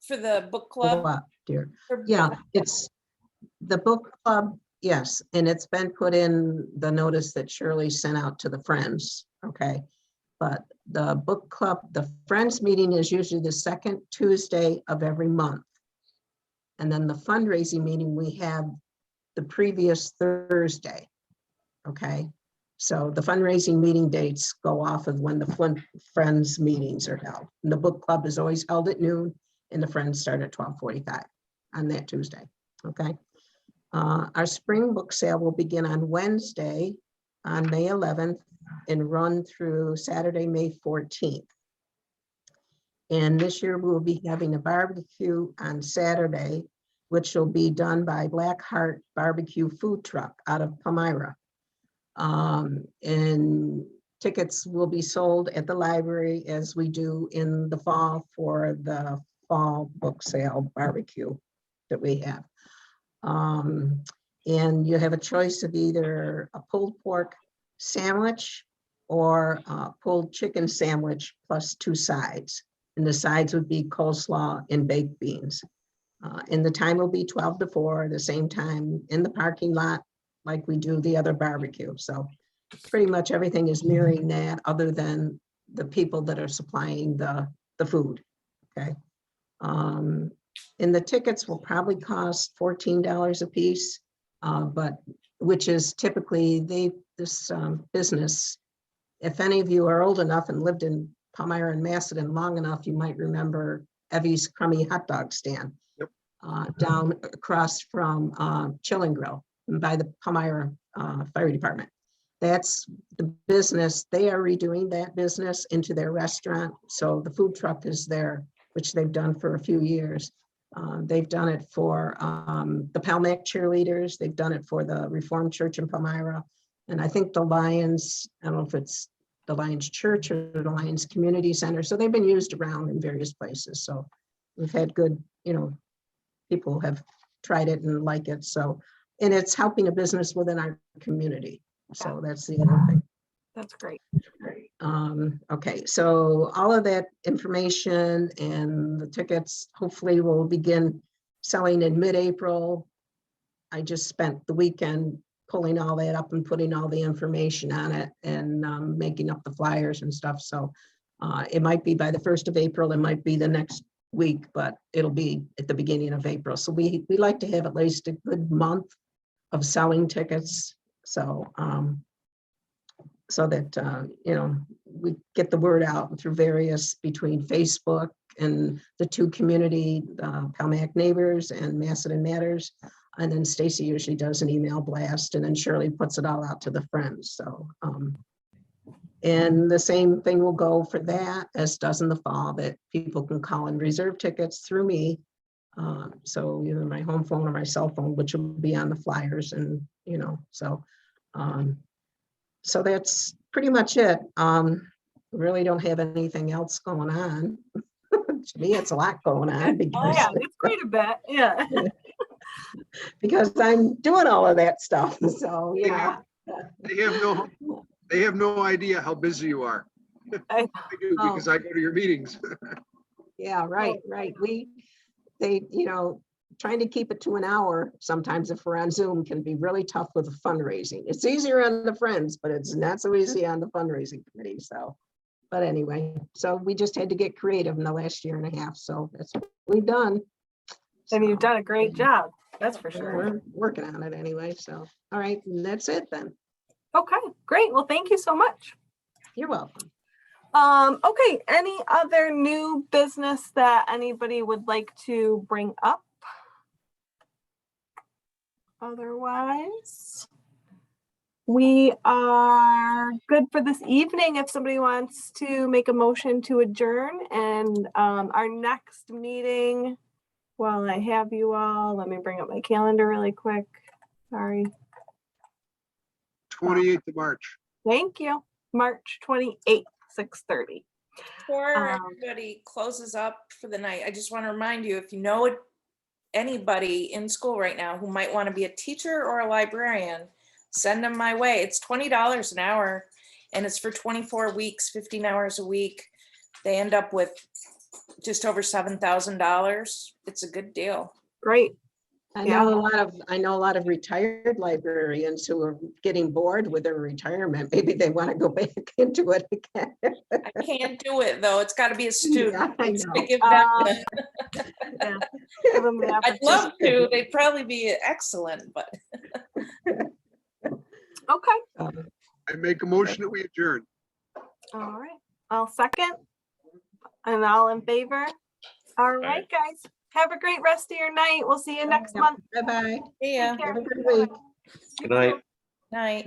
for the book club?
What, dear?
For-
Yeah, it's the book club Yes, and it's been put in the notice that Shirley sent out to the friends, okay? But the book club, the friends meeting is usually the second Tuesday of every month. And then the fundraising meeting, we have the previous Thursday, okay? So the fundraising meeting dates go off of when the friends meetings are held. And the book club is always held at noon and the friends start at 12:45 on that Tuesday, okay? Our spring book sale will begin on Wednesday, on May 11th, and run through Saturday, May 14th. And this year we'll be having a barbecue on Saturday, which will be done by Black Heart Barbecue Food Truck out of Palmyra. And tickets will be sold at the library as we do in the fall for the fall book sale barbecue that we have. And you have a choice of either a pulled pork sandwich or a pulled chicken sandwich plus 2 sides. And the sides would be coleslaw and baked beans. And the time will be 12 to 4, the same time in the parking lot like we do the other barbecue. So pretty much everything is mirroring that other than the people that are supplying the food, okay? And the tickets will probably cost $14 a piece, but which is typically this business. If any of you are old enough and lived in Palmyra and Macedon long enough, you might remember Evie's Crummy Hot Dog Stand.
Yep.
Down across from Chilling Grill by the Palmyra Fire Department. That's the business. They are redoing that business into their restaurant. So the food truck is there, which they've done for a few years. They've done it for the Palmac cheerleaders. They've done it for the Reformed Church in Palmyra. And I think the Lions, I don't know if it's the Lions Church or the Lions Community Center. So they've been used around in various places. So we've had good, people have tried it and like it. So, and it's helping a business within our community. So that's the other thing.
That's great.
Okay, so all of that information and the tickets hopefully will begin selling in mid-April. I just spent the weekend pulling all that up and putting all the information on it and making up the flyers and stuff. So it might be by the 1st of April, it might be the next week, but it'll be at the beginning of April. So we like to have at least a good month of selling tickets. So so that, we get the word out through various between Facebook and the 2 community, Palmac Neighbors and Macedon Matters. And then Stacy usually does an email blast and then Shirley puts it all out to the friends. So, and the same thing will go for that as does in the fall, that people can call and reserve tickets through me. So either my home phone or my cell phone, which will be on the flyers and, so that's pretty much it. Really don't have anything else going on. To me, it's a lot going on
Oh
because,
yeah, it's quite a bit. Yeah.
because I'm doing all of that stuff. So,
Yeah. They have no idea how busy you are.
I-
I do because I go to your meetings.
yeah, right. Trying to keep it to an hour sometimes if we're on Zoom can be really tough with the fundraising. It's easier on the friends, but it's not so easy on the fundraising committee. So, but anyway, so we just had to get creative in the last year and a half. So that's what we've done.
And you've
So,
done a great job. That's for sure.
we're working on it anyway. So, all right, and that's it then.
Okay, great. Well, thank you so much.
You're welcome.
Okay, any other new business that anybody would like to bring up? Otherwise, we are good for this evening. If somebody wants to make a motion to adjourn, and our next meeting, while I have you all, let me bring up my calendar really quick. Sorry.
28th of March.
Thank you. March 28th, 6:30.
Before everybody closes up for the night, I just want to remind you, if you know anybody in school right now who might want to be a teacher or a librarian, send them my way. It's $20 an hour and it's for 24 weeks, 15 hours a week. They end up with just over $7,000. It's a good deal.
Great.
I
Yeah.
know a lot of retired librarians who are getting bored with their retirement. Maybe they want to go back into it again.
I can't do it, though. It's got to be a student.
I
It's to
know.
give them the-
Yeah. Give 'em the
I'd love
opportunity.
to. They'd probably be excellent, but
Okay,
I make a motion that we adjourn.
all right. I'll second. And all in favor? All right, guys. Have a great rest of your night. We'll see you next month.
Bye-bye.
yeah,
Take care.
Have a good week.
Good night.
night.